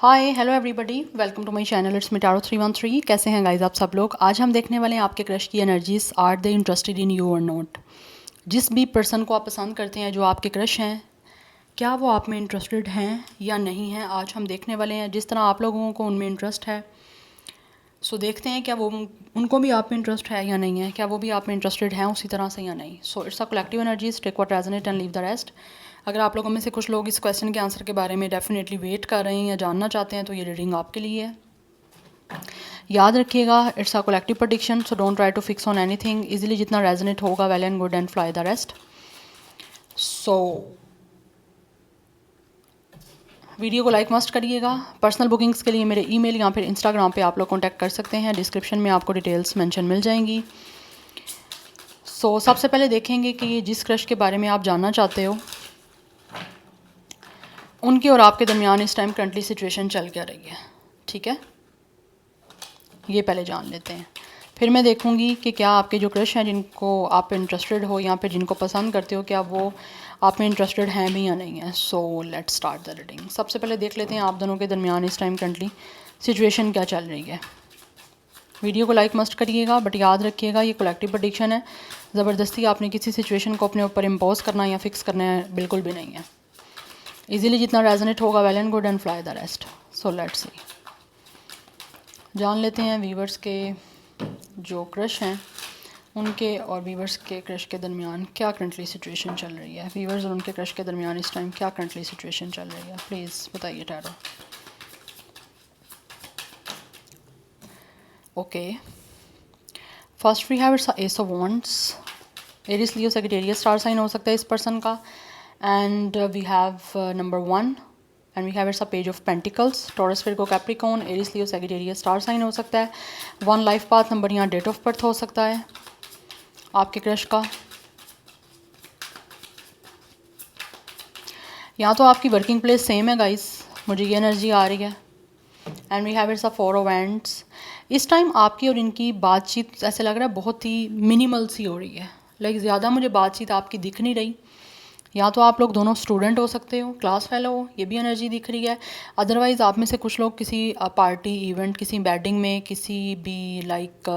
Hi hello everybody, welcome to my channel it's me tarot 313। कैसे हैं guys आप सब लोग। आज हम देखने वाले हैं आपके क्रश की energies. Are they interested in you और नॉट। जिस भी पर्सन को आप पसंद करते हैं, जो आपके क्रश हैं, क्या वो आप में इंटरेस्टेड हैं या नहीं हैं, आज हम देखने वाले हैं। जिस तरह आप लोगों को उनमें इंटरेस्ट है, सो देखते हैं क्या वो उनको भी आप में इंटरेस्ट है या नहीं है, क्या वो भी आप में इंटरेस्टेड हैं उसी तरह से या नहीं। So it's a collective energies, take what resonate and leave the rest. अगर आप लोगों में से कुछ लोग इस क्वेश्चन के आंसर के बारे में डेफिनेटली वेट कर रहे हैं या जानना चाहते हैं, तो ये रीडिंग आपके लिए है। याद रखिएगा, it's a collective prediction, so don't try to fix on anything. Easily जितना रेजोनेट होगा, well and good, and fly the rest. So video को लाइक मस्ट करिएगा। पर्सनल बुकिंग्स के लिए मेरे ईमेल या फिर इंस्टाग्राम पे आप लोग कॉन्टैक्ट कर सकते हैं। डिस्क्रिप्शन में आपको डिटेल्स मेंशन मिल जाएंगी। सबसे पहले देखेंगे कि जिस क्रश के बारे में आप जानना चाहते हो, उनके और आपके दरमियान इस टाइम करंटली सिचुएशन चल क्या रही है। ठीक है, ये पहले जान लेते हैं, फिर मैं देखूंगी कि क्या आपके जो क्रश हैं, जिनको आप इंटरेस्टेड हो या फिर जिनको पसंद करते हो, क्या वो आप में इंटरेस्टेड हैं भी या नहीं है। So let's start the reading. सबसे पहले देख लेते हैं आप दोनों के दरमियान इस टाइम करंटली सिचुएशन क्या चल रही है। वीडियो को लाइक मस्ट करिएगा, बट याद रखिएगा ये कलेक्टिव प्रेडिक्शन है। ज़बरदस्ती आपने किसी सिचुएशन को अपने ऊपर इम्पोज करना या फिक्स करना है बिल्कुल भी नहीं है। इजीली जितना रेजोनेट होगा, well and good, and fly the rest. So let's see, जान लेते हैं वीवर्स के जो क्रश हैं, उनके और वीवर्स के क्रश के दरमियान क्या करंटली सिचुएशन चल रही है। वीवर्स और उनके क्रश के दरमियान इस टाइम क्या करंटली सिचुएशन चल रही है, प्लीज़ बताइए tarot. Okay, first we have it's ace of wands. Aries Leo Sagittarius star sign हो सकता है इस पर्सन का। And we have number 1 and we have it's a page of pentacles. Taurus, Virgo, Capricorn, Aries Leo Sagittarius star sign हो सकता है। 1 life path number यहाँ date of birth हो सकता है आपके क्रश का। यहाँ तो आपकी वर्किंग प्लेस सेम है गाइस, मुझे ये एनर्जी आ रही है। And we have it's a 4 of wands. इस टाइम आपकी और इनकी बातचीत ऐसे लग रहा है बहुत ही मिनिमल सी हो रही है। लाइक ज़्यादा मुझे बातचीत आपकी दिख नहीं रही। या तो आप लोग दोनों स्टूडेंट हो सकते हो, क्लास फेलो हो, ये भी एनर्जी दिख रही है। अदरवाइज़ आप में से कुछ लोग किसी पार्टी इवेंट, किसी वेडिंग में, किसी भी लाइक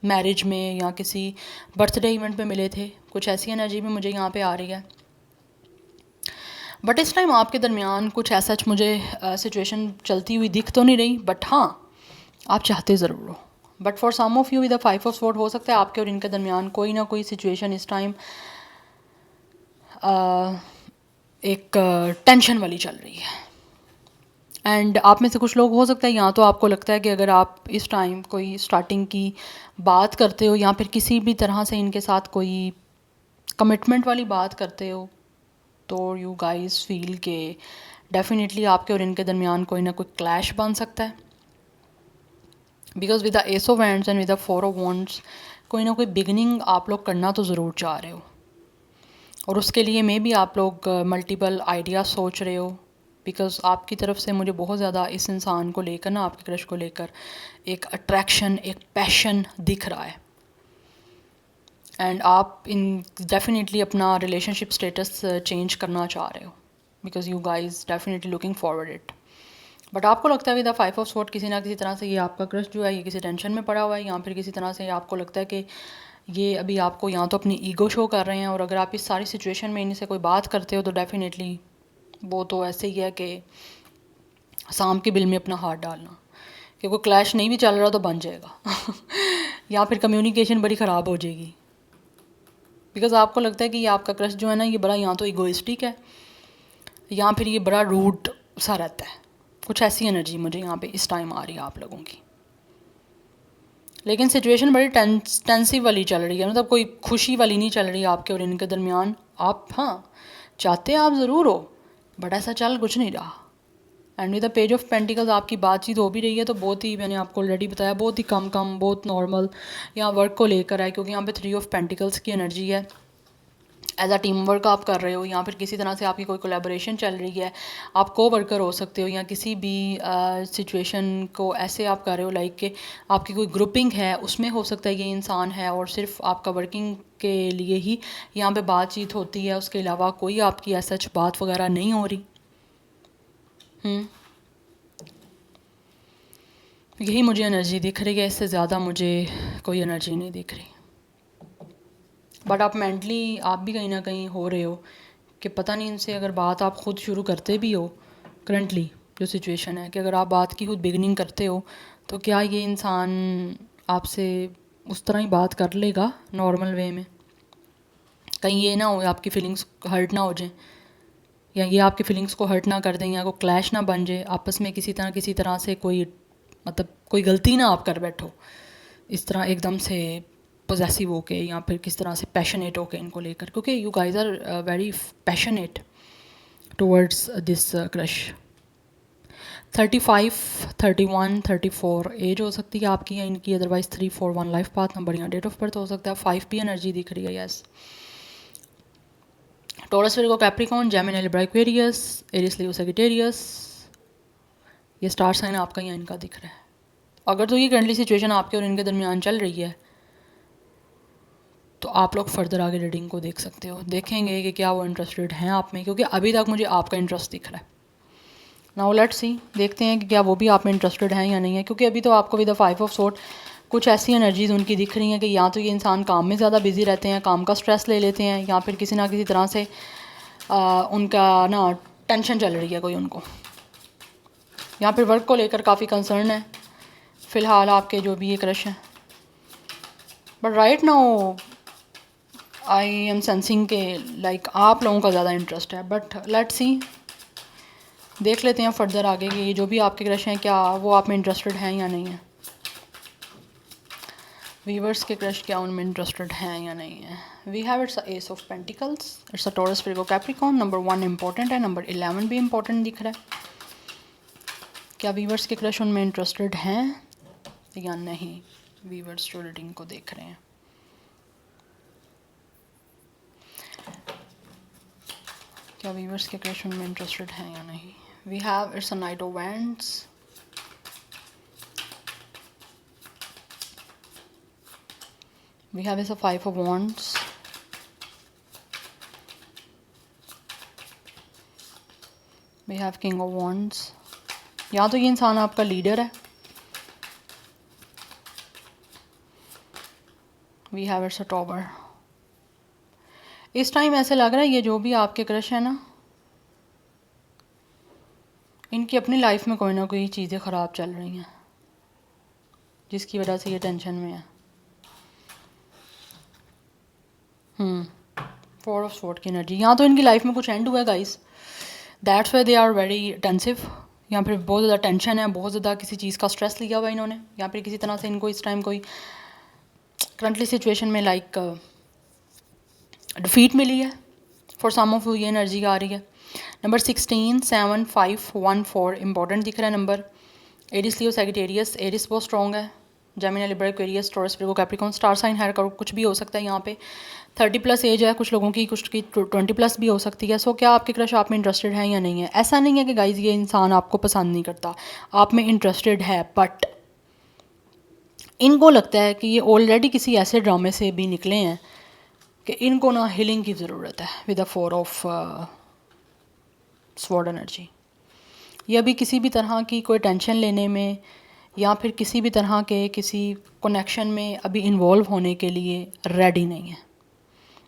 मैरिज में या किसी बर्थडे इवेंट में मिले थे। कुछ ऐसी एनर्जी भी मुझे यहाँ पे आ रही है। बट इस टाइम आपके दरमियान कुछ ऐसा मुझे सिचुएशन चलती हुई दिख तो नहीं रही, बट हाँ आप चाहते ज़रूर हो। But for some of you with the 5 of sword हो सकता है आपके और इनके दरमियान कोई ना कोई सिचुएशन इस टाइम एक टेंशन वाली चल रही है। एंड आप में से कुछ लोग हो सकता है, यहाँ तो आपको लगता है कि अगर आप इस टाइम कोई स्टार्टिंग की बात करते हो या फिर किसी भी तरह से इनके साथ कोई कमिटमेंट वाली बात करते हो, तो यू गाइस फील के डेफिनेटली आपके और इनके दरमियान कोई ना कोई क्लैश बन सकता है। Because with the S of wands and with the 4 of wands कोई ना कोई बिगनिंग आप लोग करना तो ज़रूर चाह रहे हो, और उसके लिए मे भी आप लोग मल्टीपल आइडिया सोच रहे हो। बिकॉज आपकी तरफ से मुझे बहुत ज़्यादा इस इंसान को लेकर ना, आपके क्रश को लेकर एक अट्रैक्शन, एक पैशन दिख रहा है। एंड आप इन डेफिनेटली अपना रिलेशनशिप स्टेटस चेंज करना चाह रहे हो, because you guys definitely looking forward it. But आपको लगता है विद द 5 ऑफ स्वॉर्ड किसी ना किसी तरह से ये आपका क्रश जो है ये किसी टेंशन में पड़ा हुआ है, या फिर किसी तरह से आपको लगता है कि ये अभी आपको यहाँ तो अपनी ईगो शो कर रहे हैं। और अगर आप इस सारी सिचुएशन में इनसे कोई बात करते हो, तो डेफिनेटली वो तो ऐसे ही है कि शाम के बिल में अपना हाथ डालना, कि कोई क्लैश नहीं भी चल रहा तो बन जाएगा या फिर कम्युनिकेशन बड़ी ख़राब हो जाएगी। बिकॉज आपको लगता है कि ये आपका क्रश जो है ना, ये बड़ा यहाँ तो ईगोइस्टिक है, या फिर ये बड़ा रूड सा रहता है। कुछ ऐसी एनर्जी मुझे यहाँ पे इस टाइम आ रही है आप लोगों की। लेकिन सिचुएशन बड़ी टेंसिव वाली चल रही है, मतलब कोई खुशी वाली नहीं चल रही आपके और इनके दरमियान। आप हाँ चाहते आप ज़रूर हो, बट ऐसा चल कुछ नहीं रहा। And with the page of pentacles आपकी बातचीत हो भी रही है, तो बहुत ही, मैंने आपको ऑलरेडी बताया, बहुत ही कम बहुत नॉर्मल यहाँ वर्क को लेकर है। क्योंकि यहाँ पे 3 ऑफ पेंटिकल्स की एनर्जी है। एज अ टीम वर्क आप कर रहे हो, या फिर किसी तरह से आपकी कोई कोलैबोरेशन चल रही है। आप को वर्कर हो सकते हो, या किसी भी सिचुएशन को ऐसे आप कर रहे हो लाइक कि आपकी कोई ग्रुपिंग है, उसमें हो सकता है ये इंसान है, और सिर्फ आपका वर्किंग के लिए ही यहाँ पे बातचीत होती है। उसके अलावा कोई आपकी ऐसा बात वगैरह नहीं हो रही। यही मुझे एनर्जी दिख रही है, इससे ज़्यादा मुझे कोई एनर्जी नहीं दिख रही। बट आप मेंटली आप भी कहीं ना कहीं हो रहे हो कि पता नहीं इनसे, अगर बात आप ख़ुद शुरू करते भी हो, करंटली जो सिचुएशन है कि अगर आप बात की खुद बिगनिंग करते हो तो क्या ये इंसान आपसे उस तरह ही बात कर लेगा नॉर्मल वे में? कहीं ये ना हो आपकी फ़ीलिंग्स हर्ट ना हो जाए, या ये आपकी फ़ीलिंग्स को हर्ट ना कर दें, या कोई क्लैश ना बन जाए आपस में किसी तरह से, कोई मतलब कोई गलती ना आप कर बैठो इस तरह एकदम से पोजेसिव होके, या फिर किस तरह से पैशनेट होके इनको लेकर, क्योंकि you guys are very passionate towards this crush. 35, 31, 34 age हो सकती है आपकी या इनकी, अदरवाइज 3, 4, 1 लाइफ पाथ नंबर या डेट ऑफ बर्थ हो सकता है। 5 भी एनर्जी दिख रही है, yes. Taurus, Virgo, Capricorn, Gemini, Libra, Aquarius, Aries, Leo, Sagittarius, ये स्टार साइन आपका या इनका दिख रहा है। अगर तो ये करंटली सिचुएशन आपके और इनके दरमियान चल रही है तो आप लोग फर्दर आगे रीडिंग को देख सकते हो, देखेंगे कि क्या वो इंटरेस्टेड हैं आप में, क्योंकि अभी तक मुझे आपका इंटरेस्ट दिख रहा है। नाउ लेट्स सी, देखते हैं कि क्या वो भी आप में इंटरेस्टेड हैं या नहीं है, क्योंकि अभी तो आपको विद द 5 ऑफ सोर्ड कुछ ऐसी एनर्जीज उनकी दिख रही हैं कि या तो ये इंसान काम में ज़्यादा बिजी रहते हैं, काम का स्ट्रेस ले लेते हैं, या फिर किसी ना किसी तरह से उनका ना टेंशन चल रही है कोई उनको, या फिर वर्क को लेकर काफ़ी कंसर्न है फ़िलहाल आपके जो भी ये क्रश हैं। But right now I am sensing के लाइक आप लोगों का ज़्यादा इंटरेस्ट है। बट लेट्स सी, देख लेते हैं फर्दर आगे कि ये जो भी आपके क्रश हैं क्या वो आप में इंटरेस्टेड हैं या नहीं है। वीवर्स के क्रश क्या उनमें इंटरेस्टेड हैं या नहीं है। We have it's ace of pentacles, it's a Taurus, Virgo, Capricorn. Number 1 important है, नंबर 11 भी इंपॉर्टेंट दिख रहा है। क्या वीवर्स के क्रश उनमें इंटरेस्टेड हैं या नहीं? वीवर्स जो रीडिंग को देख रहे हैं, क्या वीवर्स के क्रश उनमें इंटरेस्टेड हैं या नहीं। We have it's a knight of wands, we have is a 5 of wands, we have king of wands। या तो ये इंसान आपका लीडर है, we have it's a tower। इस टाइम ऐसे लग रहा है ये जो भी आपके क्रश है ना, इनकी अपनी लाइफ में कोई ना कोई चीज़ें ख़राब चल रही हैं जिसकी वजह से ये टेंशन में है। 4 ऑफ स्वॉर्ड की एनर्जी, यहाँ तो इनकी लाइफ में कुछ एंड हुआ है guys, that's why they are very tensive, या फिर बहुत ज़्यादा टेंशन है, बहुत ज़्यादा किसी चीज़ का स्ट्रेस लिया हुआ इन्होंने, या फिर किसी तरह से इनको इस टाइम कोई करंटली सिचुएशन में लाइक डिफीट मिली है फॉर सम ऑफ ये एनर्जी आ रही है। नंबर 16, 7, 5, 1, 4 इंपॉर्टेंट दिख रहा है number. Aries, Leo, Sagittarius, Aries बहुत स्ट्रॉन्ग है, Gemini, Libra, Aquarius, Taurus, Virgo, Capricorn, star sign है, कुछ भी हो सकता है यहाँ पे। 30+ एज है कुछ लोगों की, कुछ की 20+ भी हो सकती है। सो क्या आपके क्रश आप में इंटरेस्टेड है या नहीं है? ऐसा नहीं है कि गाइज ये इंसान आपको पसंद नहीं करता, आप में इंटरेस्टेड है, बट इनको लगता है कि ये ऑलरेडी किसी ऐसे ड्रामे से भी निकले हैं कि इनको ना हीलिंग की ज़रूरत है with the 4 of sword energy. ये अभी किसी भी तरह की कोई टेंशन लेने में या फिर किसी भी तरह के किसी कनेक्शन में अभी इन्वॉल्व होने के लिए रेडी नहीं है,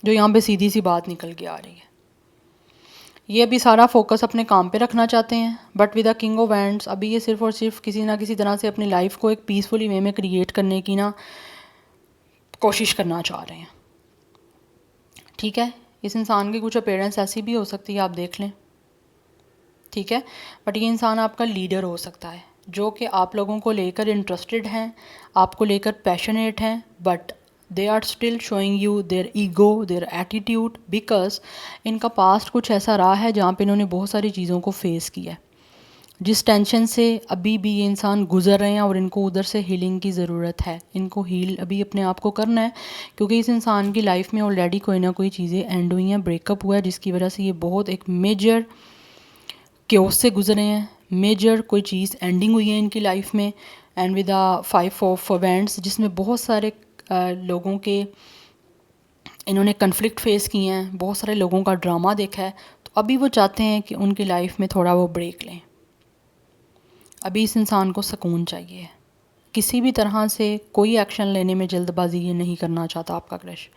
जो यहाँ पे सीधी सी बात निकल के आ रही है। ये अभी सारा फोकस अपने काम पे रखना चाहते हैं, but with the king of wands अभी ये सिर्फ और सिर्फ किसी ना किसी तरह से अपनी लाइफ को एक पीसफुली वे में क्रिएट करने की ना कोशिश करना चाह रहे हैं। ठीक है, इस इंसान की कुछ अपीयरेंस ऐसी भी हो सकती है, आप देख लें, ठीक है। बट ये इंसान आपका लीडर हो सकता है जो कि आप लोगों को लेकर इंटरेस्टेड हैं, आपको लेकर पैशनेट हैं, but they are still showing you their ego, their attitude, because इनका पास्ट कुछ ऐसा रहा है जहाँ पे इन्होंने बहुत सारी चीज़ों को फेस किया है, जिस टेंशन से अभी भी ये इंसान गुजर रहे हैं, और इनको उधर से हीलिंग की ज़रूरत है। इनको हील अभी अपने आप को करना है, क्योंकि इस इंसान की लाइफ में ऑलरेडी कोई ना कोई चीज़ें एंड हुई हैं, ब्रेकअप हुआ है, जिसकी वजह से ये बहुत एक मेजर क्योस से गुजरे हैं, मेजर कोई चीज़ एंडिंग हुई है इनकी लाइफ में, and with the 5 of wands जिसमें बहुत सारे लोगों के इन्होंने कन्फ्लिक्ट फेस किए हैं, बहुत सारे लोगों का ड्रामा देखा है, तो अभी वो चाहते हैं कि उनकी लाइफ में थोड़ा वो ब्रेक लें। अभी इस इंसान को सुकून चाहिए, किसी भी तरह से कोई एक्शन लेने में जल्दबाजी ये नहीं करना चाहता आपका क्रश।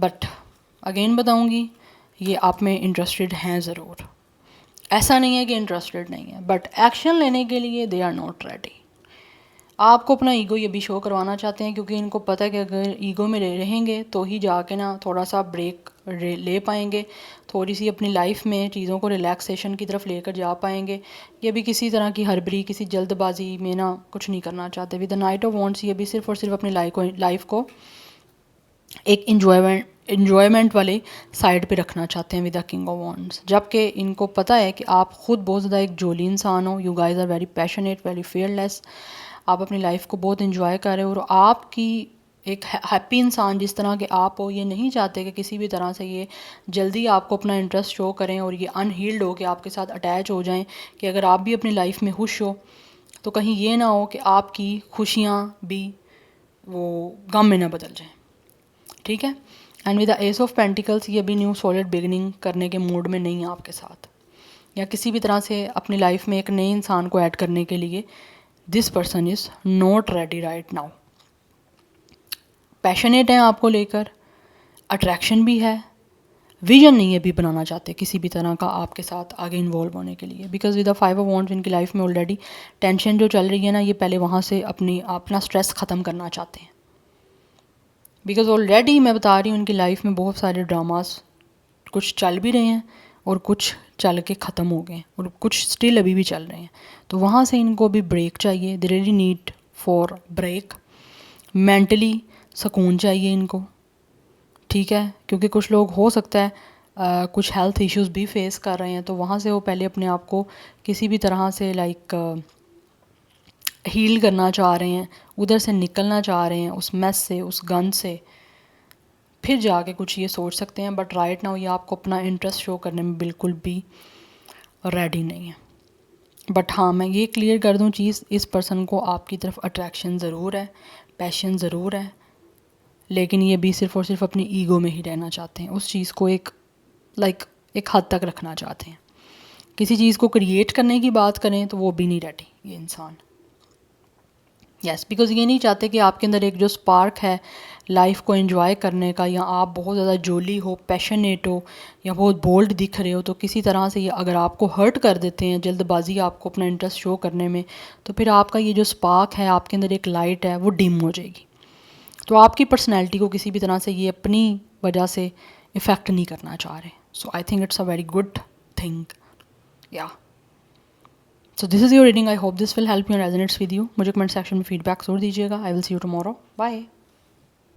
बट अगेन बताऊंगी, ये आप में इंटरेस्टेड हैं ज़रूर, ऐसा नहीं है कि इंटरेस्टेड नहीं है, बट एक्शन लेने के लिए दे आर नॉट रेडी। आपको अपना ईगो ये भी शो करवाना चाहते हैं, क्योंकि इनको पता है कि अगर ईगो में रहेंगे तो ही जाके ना थोड़ा सा ब्रेक ले पाएंगे, थोड़ी सी अपनी लाइफ में चीज़ों को रिलैक्सेशन की तरफ लेकर जा पाएंगे। ये भी किसी तरह की हड़बड़ी, किसी जल्दबाजी में ना कुछ नहीं करना चाहते। With the night of wants ये भी सिर्फ और सिर्फ अपनी लाइफ को एक इन्जॉयमेंट वाले साइड पे रखना चाहते हैं with the king of wands. जबकि इनको पता है कि आप ख़ुद बहुत ज़्यादा एक जोली इंसान हो, you guys are very passionate, very fearless, आप अपनी लाइफ को बहुत इंजॉय कर रहे हो, और आपकी एक हैप्पी इंसान जिस तरह के आप हो, ये नहीं चाहते कि किसी भी तरह से ये जल्दी आपको अपना इंटरेस्ट शो करें और ये अनहील्ड हो के आपके साथ अटैच हो जाएं, कि अगर आप भी अपनी लाइफ में खुश हो तो कहीं ये ना हो कि आपकी खुशियाँ भी वो गम में ना बदल जाएं। ठीक है। And with the S of pentacles ये भी न्यू सॉलिड बिगनिंग करने के मूड में नहीं है आपके साथ, या किसी भी तरह से अपनी लाइफ में एक नए इंसान को ऐड करने के लिए this person is not ready right now. Passionate हैं आपको लेकर, अट्रैक्शन भी है, विजन नहीं है भी बनाना चाहते किसी भी तरह का आपके साथ आगे इन्वॉल्व होने के लिए, because with the 5 of wands इनकी लाइफ में ऑलरेडी टेंशन जो चल रही है ना, ये पहले वहाँ से अपना स्ट्रेस ख़त्म करना चाहते हैं। बिकॉज ऑलरेडी मैं बता रही हूँ इनकी लाइफ में बहुत सारे ड्रामास कुछ चल भी रहे हैं और कुछ चल के ख़त्म हो गए हैं और कुछ स्टिल अभी भी चल रहे हैं। तो वहाँ से इनको भी ब्रेक चाहिए, they really need for break. Mentally सुकून चाहिए इनको, ठीक है, क्योंकि कुछ लोग हो सकता है कुछ हेल्थ इश्यूज़ भी फेस कर रहे हैं, तो वहाँ से वो पहले अपने आप को किसी भी तरह से हील करना चाह रहे हैं, उधर से निकलना चाह रहे हैं, उस मैस से, उस गन से, फिर जाके कुछ ये सोच सकते हैं। बट राइट नाउ ये आपको अपना इंटरेस्ट शो करने में बिल्कुल भी रेडी नहीं है। बट हाँ, मैं ये क्लियर कर दूँ चीज़, इस पर्सन को आपकी तरफ अट्रैक्शन ज़रूर है, पैशन ज़रूर है, लेकिन ये भी सिर्फ और सिर्फ अपनी ईगो में ही रहना चाहते हैं, उस चीज़ को एक हद तक रखना चाहते हैं। किसी चीज़ को क्रिएट करने की बात करें तो वो भी नहीं रेडी ये इंसान। यस, बिकॉज ये नहीं चाहते कि आपके अंदर एक जो स्पार्क है लाइफ को एंजॉय करने का, या आप बहुत ज़्यादा जोली हो, पैशनेट हो, या बहुत बोल्ड दिख रहे हो, तो किसी तरह से ये अगर आपको हर्ट कर देते हैं, जल्दबाजी आपको अपना इंटरेस्ट शो करने में, तो फिर आपका ये जो स्पार्क है, आपके अंदर एक लाइट है, वो डिम हो जाएगी। तो आपकी पर्सनैलिटी को किसी भी तरह से ये अपनी वजह से इफ़ेक्ट नहीं करना चाह रहे। So I think it's a very good thing, yeah. So this is your reading, I hope this will help you and resonates with you. मुझे कमेंट सेक्शन में फीडबैक जरूर दीजिएगा। I will see you tomorrow, bye.